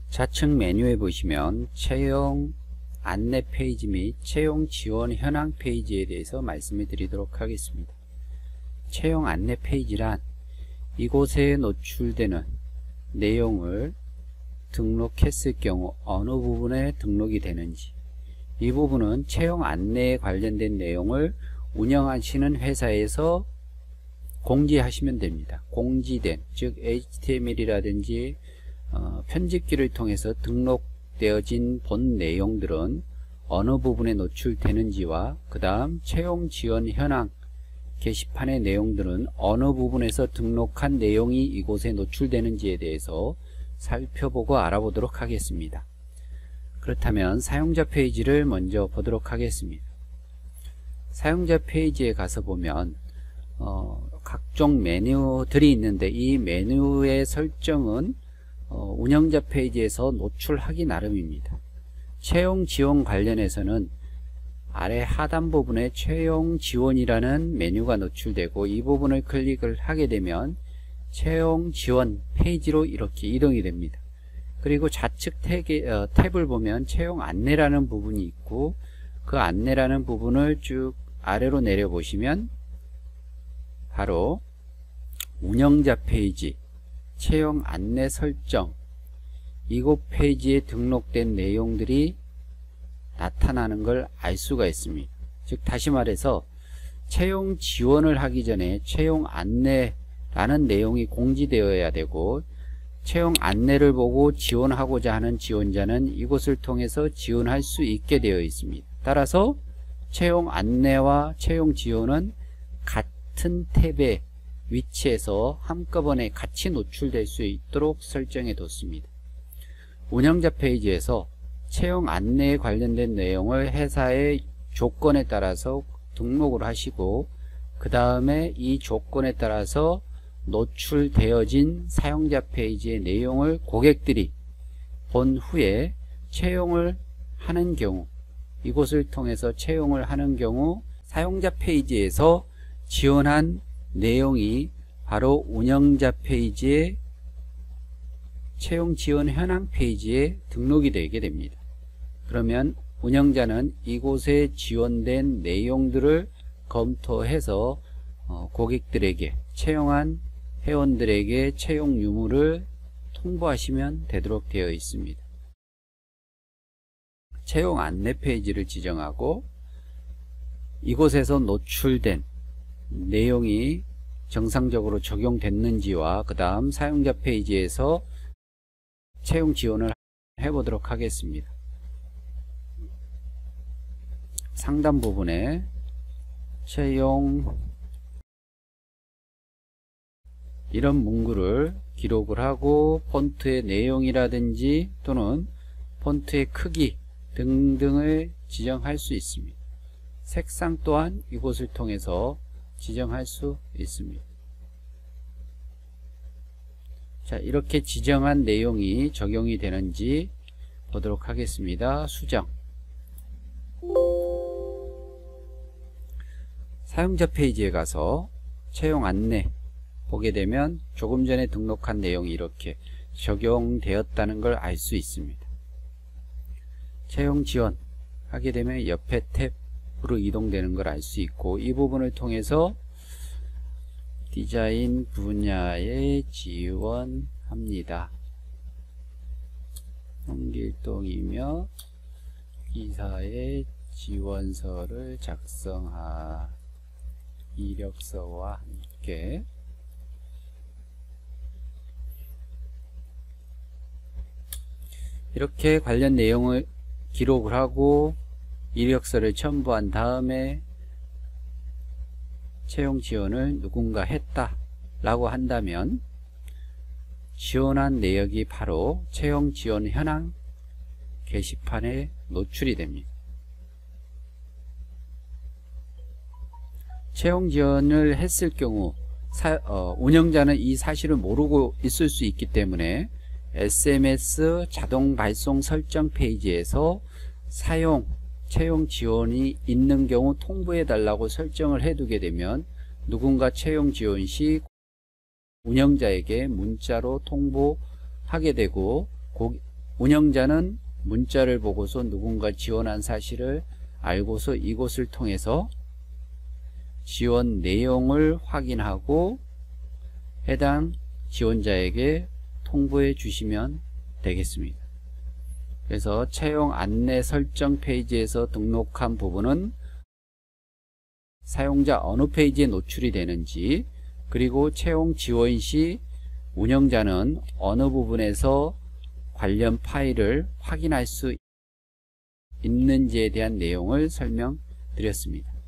좌측 메뉴에 보시면 채용 안내 페이지 및 채용 지원 현황 페이지에 대해서 말씀을 드리도록 하겠습니다. 채용 안내 페이지란 이곳에 노출되는 내용을 등록했을 경우 어느 부분에 등록이 되는지, 이 부분은 채용 안내에 관련된 내용을 운영하시는 회사에서 공지하시면 됩니다. 공지된, 즉 HTML이라든지 편집기를 통해서 등록되어진 본 내용들은 어느 부분에 노출되는지와 그 다음 채용 지원 현황 게시판의 내용들은 어느 부분에서 등록한 내용이 이곳에 노출되는지에 대해서 살펴보고 알아보도록 하겠습니다. 그렇다면 사용자 페이지를 먼저 보도록 하겠습니다. 사용자 페이지에 가서 보면 각종 메뉴들이 있는데, 이 메뉴의 설정은 운영자 페이지에서 노출하기 나름입니다. 채용 지원 관련해서는 아래 하단 부분에 채용 지원이라는 메뉴가 노출되고, 이 부분을 클릭을 하게 되면 채용 지원 페이지로 이렇게 이동이 됩니다. 그리고 좌측 탭을 보면 채용 안내라는 부분이 있고, 그 안내라는 부분을 쭉 아래로 내려보시면 바로 운영자 페이지, 채용 안내 설정, 이곳 페이지에 등록된 내용들이 나타나는 걸 알 수가 있습니다. 즉 다시 말해서 채용 지원을 하기 전에 채용 안내라는 내용이 공지되어야 되고, 채용 안내를 보고 지원하고자 하는 지원자는 이곳을 통해서 지원할 수 있게 되어 있습니다. 따라서 채용 안내와 채용 지원은 같은 탭에 위치해서 한꺼번에 같이 노출될 수 있도록 설정해 뒀습니다. 운영자 페이지에서 채용 안내에 관련된 내용을 회사의 조건에 따라서 등록을 하시고, 그 다음에 이 조건에 따라서 노출되어진 사용자 페이지의 내용을 고객들이 본 후에 채용을 하는 경우, 이곳을 통해서 채용을 하는 경우 사용자 페이지에서 지원한 내용이 바로 운영자 페이지의 채용 지원 현황 페이지에 등록이 되게 됩니다. 그러면 운영자는 이곳에 지원된 내용들을 검토해서 고객들에게, 채용한 회원들에게 채용 유무를 통보하시면 되도록 되어 있습니다. 채용 안내 페이지를 지정하고, 이곳에서 노출된 내용이 정상적으로 적용됐는지와 그 다음 사용자 페이지에서 채용 지원을 해보도록 하겠습니다. 상단 부분에 채용 이런 문구를 기록을 하고, 폰트의 내용이라든지 또는 폰트의 크기 등등을 지정할 수 있습니다. 색상 또한 이곳을 통해서 지정할 수 있습니다. 자, 이렇게 지정한 내용이 적용이 되는지 보도록 하겠습니다. 수정. 사용자 페이지에 가서 채용 안내 보게 되면 조금 전에 등록한 내용이 이렇게 적용되었다는 걸 알 수 있습니다. 채용 지원 하게 되면 옆에 탭으로 이동되는 걸 알 수 있고, 이 부분을 통해서 디자인 분야에 지원합니다. 홍길동이며 기사의 지원서를 작성하 이력서와 함께 이렇게 관련 내용을 기록을 하고 이력서를 첨부한 다음에 채용 지원을 누군가 했다 라고 한다면 지원한 내역이 바로 채용 지원 현황 게시판에 노출이 됩니다. 채용 지원을 했을 경우 운영자는 이 사실을 모르고 있을 수 있기 때문에 SMS 자동 발송 설정 페이지에서 채용 지원이 있는 경우 통보해 달라고 설정을 해두게 되면 누군가 채용 지원 시 운영자에게 문자로 통보하게 되고 운영자는 문자를 보고서 누군가 지원한 사실을 알고서 이곳을 통해서 지원 내용을 확인하고 해당 지원자에게 통보해 주시면 되겠습니다. 그래서 채용 안내 설정 페이지에서 등록한 부분은 사용자 어느 페이지에 노출이 되는지, 그리고 채용 지원 시 운영자는 어느 부분에서 관련 파일을 확인할 수 있는지에 대한 내용을 설명드렸습니다.